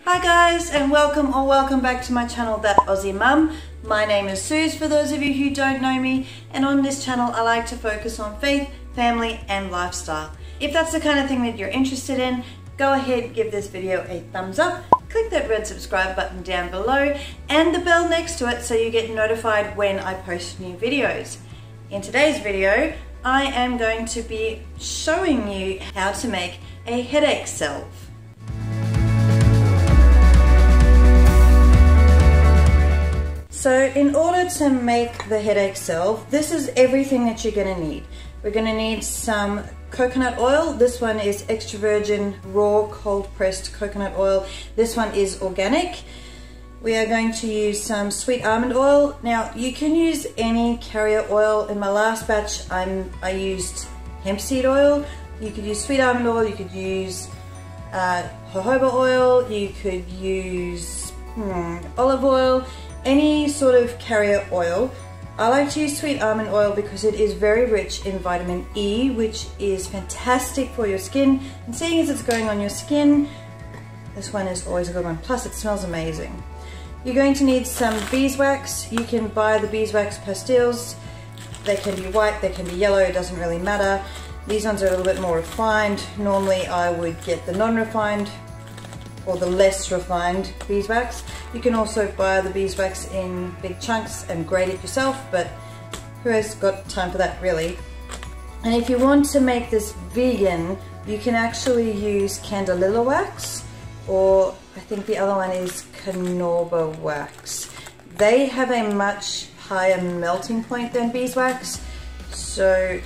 Hi guys, and welcome back to my channel, That Aussie Mum. My name is Suze for those of you who don't know me, and on this channel I like to focus on faith, family and lifestyle. If that's the kind of thing that you're interested in, go ahead, give this video a thumbs up, click that red subscribe button down below and the bell next to it so you get notified when I post new videos. In today's video, I am going to be showing you how to make a headache salve. So in order to make the headache salve, this is everything that you're going to need. We're going to need some coconut oil. This one is extra virgin raw cold pressed coconut oil. This one is organic. We are going to use some sweet almond oil. Now you can use any carrier oil. In my last batch I used hemp seed oil. You could use sweet almond oil, you could use jojoba oil, you could use olive oil, any sort of carrier oil. I like to use sweet almond oil because it is very rich in vitamin E, which is fantastic for your skin. And seeing as it's going on your skin, this one is always a good one. Plus it smells amazing. You're going to need some beeswax. You can buy the beeswax pastilles. They can be white, they can be yellow, it doesn't really matter. These ones are a little bit more refined. Normally I would get the non-refined or the less refined beeswax. You can also buy the beeswax in big chunks and grate it yourself, but who has got time for that really? And if you want to make this vegan, you can actually use candelilla wax, or I think the other one is carnauba wax. They have a much higher melting point than beeswax, so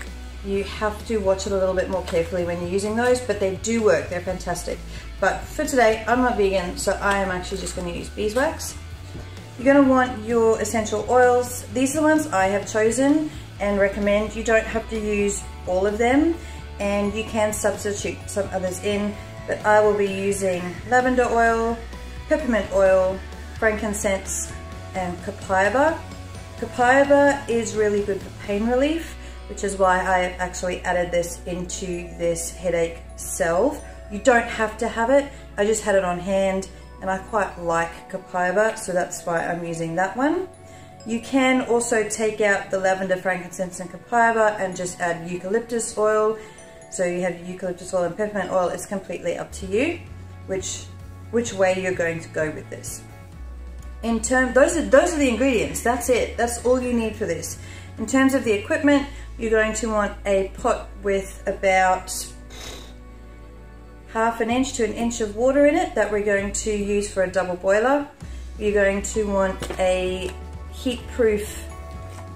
you have to watch it a little bit more carefully when you're using those, but they do work, they're fantastic. But for today, I'm not vegan, so I am actually just going to use beeswax. You're going to want your essential oils. These are the ones I have chosen and recommend. You don't have to use all of them, and you can substitute some others in, but I will be using lavender oil, peppermint oil, frankincense, and copaiba. Copaiba is really good for pain relief, which is why I have actually added this into this headache salve. You don't have to have it, I just had it on hand and I quite like copaiba, so that's why I'm using that one. You can also take out the lavender, frankincense and copaiba and just add eucalyptus oil. So you have eucalyptus oil and peppermint oil. It's completely up to you which way you're going to go with this. Those are the ingredients, that's it, that's all you need for this. In terms of the equipment, you're going to want a pot with about half an inch to an inch of water in it that we're going to use for a double boiler. You're going to want a heat-proof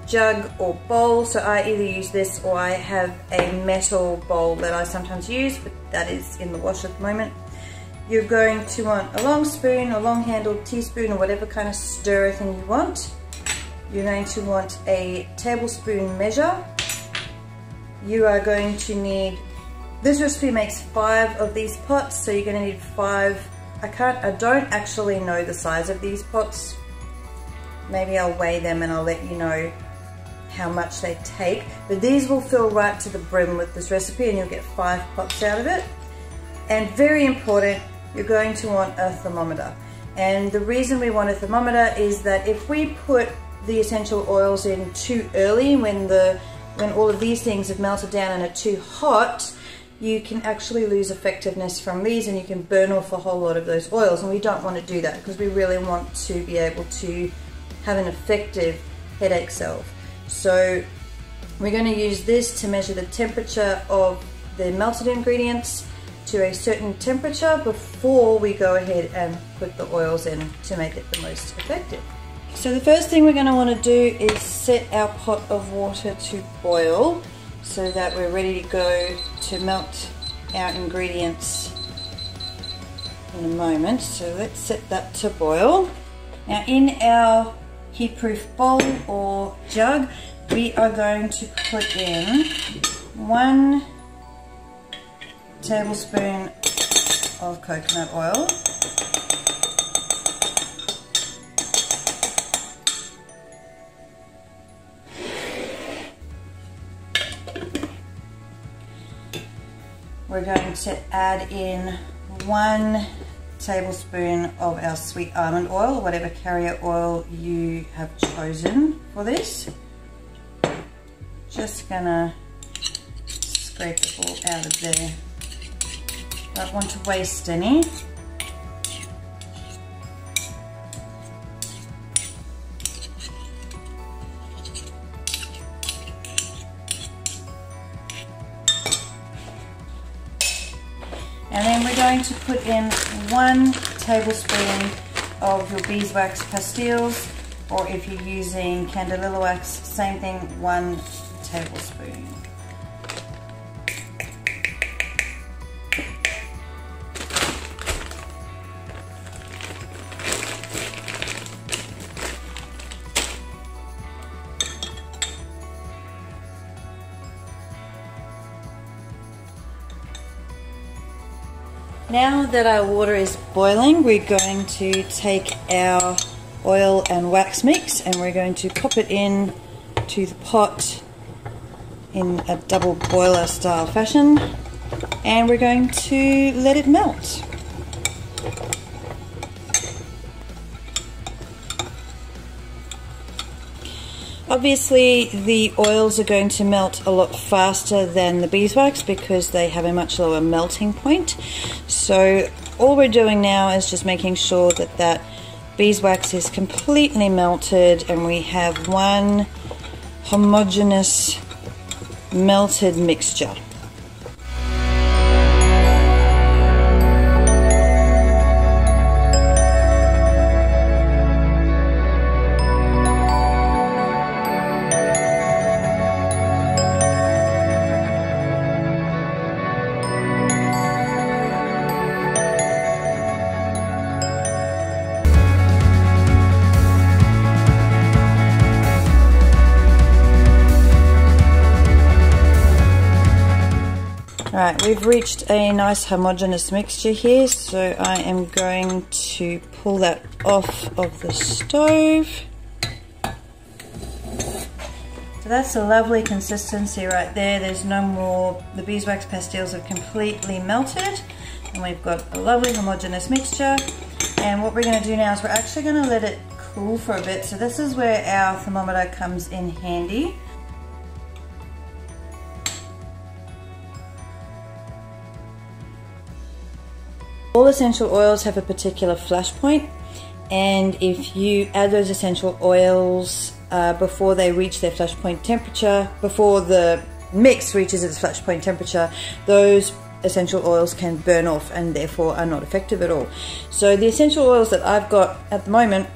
jug or bowl, so I either use this or I have a metal bowl that I sometimes use, but that is in the wash at the moment. You're going to want a long spoon or long-handled teaspoon or whatever kind of stirrer thing you want. You're going to want a tablespoon measure. You are going to need, this recipe makes 5 of these pots, so you're going to need 5. I don't actually know the size of these pots. Maybe I'll weigh them and I'll let you know how much they take. But these will fill right to the brim with this recipe and you'll get 5 pots out of it. And very important, you're going to want a thermometer. And the reason we want a thermometer is that if we put the essential oils in too early, when all of these things have melted down and are too hot, you can actually lose effectiveness from these and you can burn off a whole lot of those oils, and we don't want to do that because we really want to be able to have an effective headache salve. So we're going to use this to measure the temperature of the melted ingredients to a certain temperature before we go ahead and put the oils in to make it the most effective. So the first thing we're going to want to do is set our pot of water to boil so that we're ready to go to melt our ingredients in a moment. So let's set that to boil. Now in our heat-proof bowl or jug, we are going to put in 1 tablespoon of coconut oil, we're going to add in 1 tablespoon of our sweet almond oil, whatever carrier oil you have chosen for this. Just gonna scrape it all out of there. Don't want to waste any. And then we're going to put in 1 tablespoon of your beeswax pastilles, or if you're using candelilla wax, same thing, 1 tablespoon. Now that our water is boiling, we're going to take our oil and wax mix and we're going to pop it in to the pot in a double boiler style fashion, and we're going to let it melt. Obviously the oils are going to melt a lot faster than the beeswax because they have a much lower melting point. So all we're doing now is just making sure that that beeswax is completely melted and we have one homogeneous melted mixture. Alright, we've reached a nice homogeneous mixture here, so I am going to pull that off of the stove. So that's a lovely consistency right there. There's no more, the beeswax pastilles have completely melted and we've got a lovely homogeneous mixture. And what we're going to do now is we're actually going to let it cool for a bit. So this is where our thermometer comes in handy. All essential oils have a particular flash point, and if you add those essential oils before they reach their flash point temperature, before the mix reaches its flash point temperature, those essential oils can burn off and therefore are not effective at all. So the essential oils that I've got at the moment,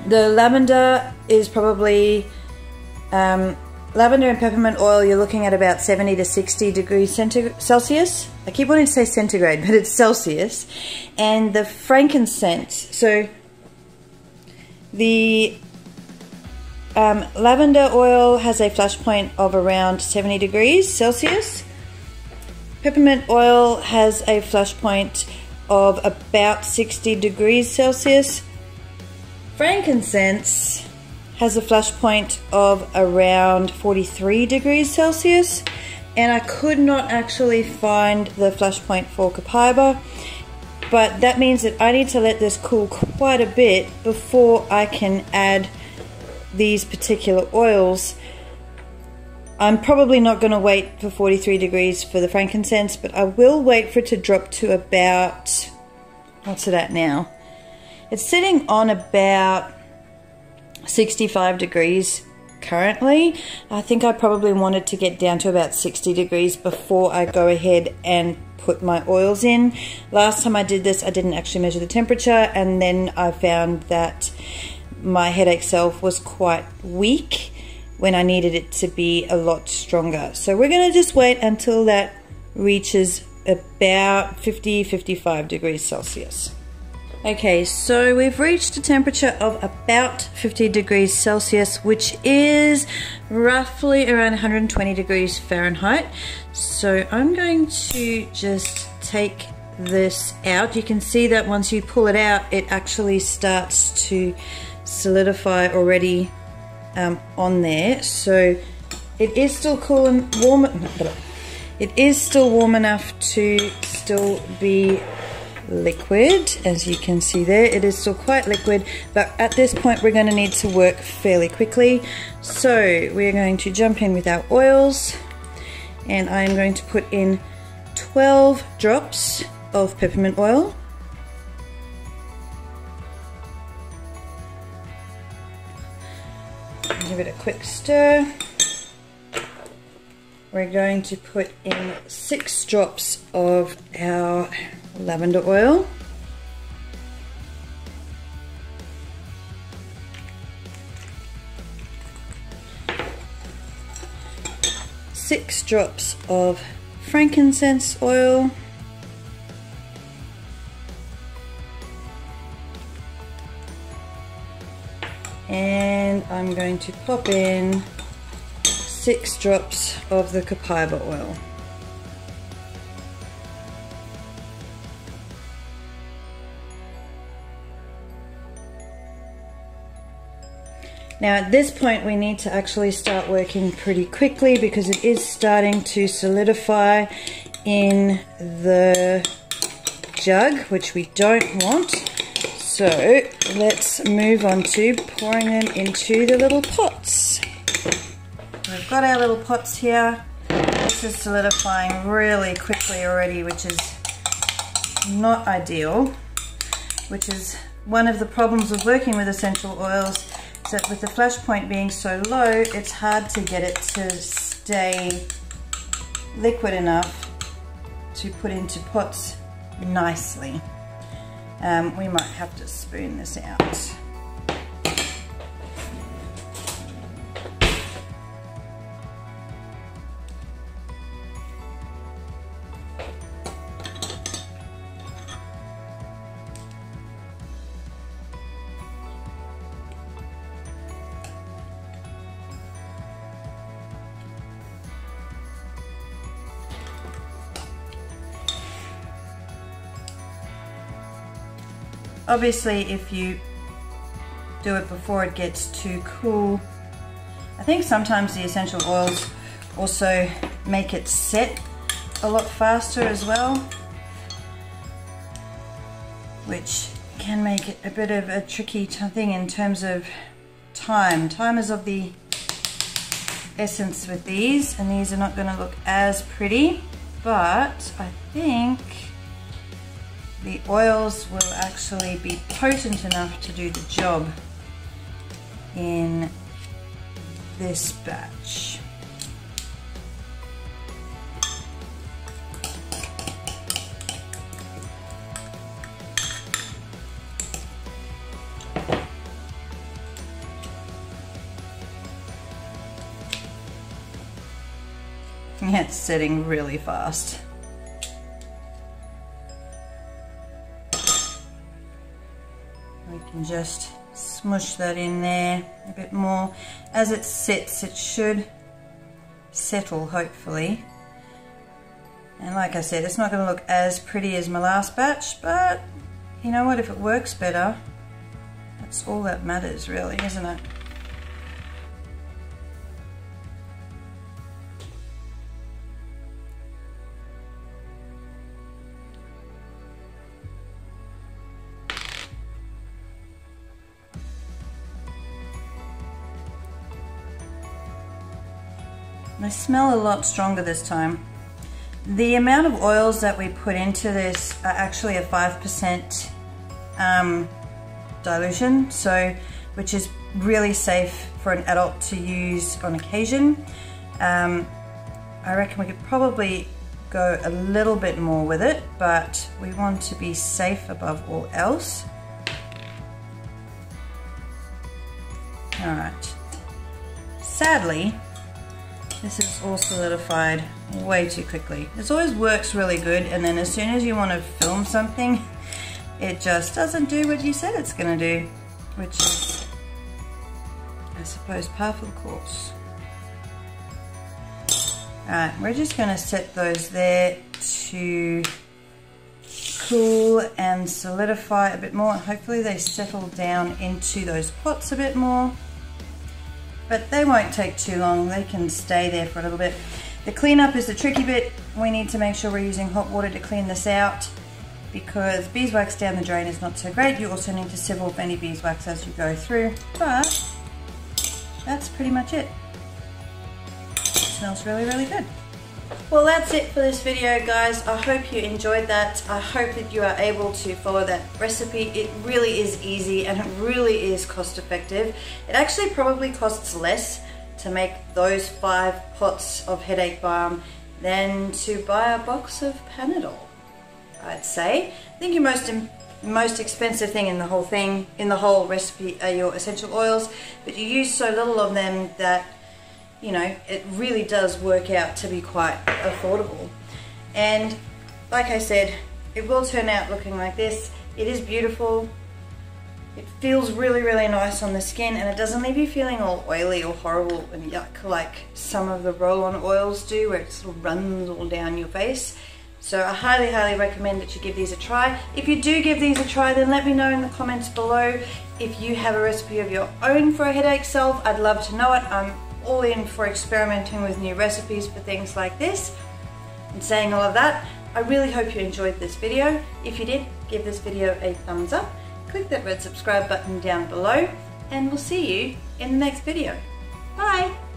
the lavender is probably lavender and peppermint oil, you're looking at about 70 to 60 degrees Celsius. I keep wanting to say centigrade, but it's Celsius. And the frankincense, so the lavender oil has a flash point of around 70 degrees Celsius. Peppermint oil has a flash point of about 60 degrees Celsius. Frankincense has a flash point of around 43 degrees Celsius, and I could not actually find the flash point for Copaiba, but that means that I need to let this cool quite a bit before I can add these particular oils. I'm probably not going to wait for 43 degrees for the frankincense, but I will wait for it to drop to about, what's it at now? It's sitting on about 65 degrees currently. I think I probably wanted to get down to about 60 degrees before I go ahead and put my oils in. Last time I did this, I didn't actually measure the temperature, and then I found that my headache salve was quite weak when I needed it to be a lot stronger. So we're going to just wait until that reaches about 50-55 degrees Celsius. Okay, so we've reached a temperature of about 50 degrees Celsius, which is roughly around 120 degrees Fahrenheit. So I'm going to just take this out. You can see that once you pull it out, it actually starts to solidify already on there. So it is still cool and warm. It is still warm enough to still be liquid. As you can see there, it is still quite liquid, but at this point we're going to need to work fairly quickly. So we're going to jump in with our oils, and I am going to put in 12 drops of peppermint oil. Give it a quick stir. We're going to put in 6 drops of our lavender oil. Six drops of frankincense oil. And I'm going to pop in 6 drops of the Copaiba oil. Now at this point we need to actually start working pretty quickly because it is starting to solidify in the jug, which we don't want. So let's move on to pouring them into the little pots. We've got our little pots here. This is solidifying really quickly already, which is not ideal, which is one of the problems of working with essential oils, is that with the flash point being so low, it's hard to get it to stay liquid enough to put into pots nicely. We might have to spoon this out. Obviously, if you do it before it gets too cool, I think sometimes the essential oils also make it set a lot faster as well, which can make it a bit of a tricky thing in terms of time. Time is of the essence with these, and these are not going to look as pretty, but I think the oils will actually be potent enough to do the job in this batch. Yeah, it's setting really fast. We can just smush that in there a bit more. As it sets, it should settle, hopefully. And like I said, it's not going to look as pretty as my last batch, but you know what, if it works better, that's all that matters really, isn't it? They smell a lot stronger this time. The amount of oils that we put into this are actually a 5% dilution, so which is really safe for an adult to use on occasion. I reckon we could probably go a little bit more with it, but we want to be safe above all else. All right. Sadly, this is all solidified way too quickly. This always works really good, and then as soon as you want to film something, it just doesn't do what you said it's going to do, which is, I suppose, par for the course. Alright, we're just going to set those there to cool and solidify a bit more. Hopefully they settle down into those pots a bit more. But they won't take too long, they can stay there for a little bit. The cleanup is the tricky bit. We need to make sure we're using hot water to clean this out. because beeswax down the drain is not so great. You also need to sieve off any beeswax as you go through, but that's pretty much it. It smells really, really good. Well, that's it for this video, guys. I hope you enjoyed that. I hope that you are able to follow that recipe. It really is easy and it really is cost effective. It actually probably costs less to make those 5 pots of headache balm than to buy a box of Panadol, I'd say. I think your most expensive thing in the whole recipe are your essential oils, but you use so little of them that, you know, it really does work out to be quite affordable. And like I said, it will turn out looking like this. It is beautiful. It feels really, really nice on the skin, and it doesn't leave you feeling all oily or horrible and yuck like some of the roll-on oils do, where it sort of runs all down your face. So I highly, highly recommend that you give these a try. If you do give these a try, then let me know in the comments below if you have a recipe of your own for a headache salve. I'd love to know it. I'm all in for experimenting with new recipes for things like this. And saying all of that, I really hope you enjoyed this video. If you did, give this video a thumbs up, click that red subscribe button down below, and we'll see you in the next video. Bye!